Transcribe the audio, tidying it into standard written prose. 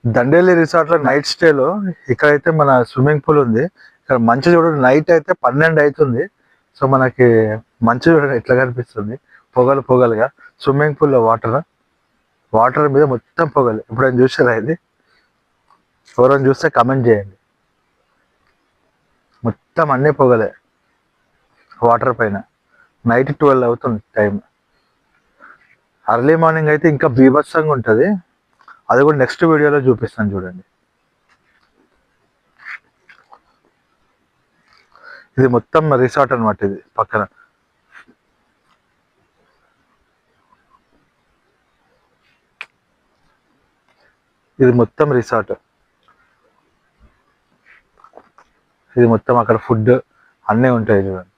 Dandeli resort లో night స్టేలో ఇక్కడైతే మన స్విమ్మింగ్ పూల్ ఉంది. ఇక్కడ మంచు చూడండి, నైట్ అయితే 12 అవుతుంది. సో మనకి మంచు చూడండి ఎట్లా కనిపిస్తుంది, పొగలు పొగలుగా. స్విమ్మింగ్ పూల్ లో వాటర్ మీద మొత్తం పొగలు. ఎప్పుడైనా చూసారా ఇది? ఎవరైనా చూస్తే కమెంట్ చేయండి. మొత్తం అన్నీ పొగలే వాటర్ పైన. నైట్ 12 అవుతుంది టైం. అర్లీ మార్నింగ్ అయితే ఇంకా బీభత్సంగా ఉంటుంది. అది కూడా నెక్స్ట్ వీడియోలో చూపిస్తాను చూడండి. ఇది మొత్తం రిసార్ట్ అనమాట. ఇది పక్కన ఇది మొత్తం రిసార్ట్. ఇది మొత్తం అక్కడ ఫుడ్ అన్నీ ఉంటాయి చూడండి.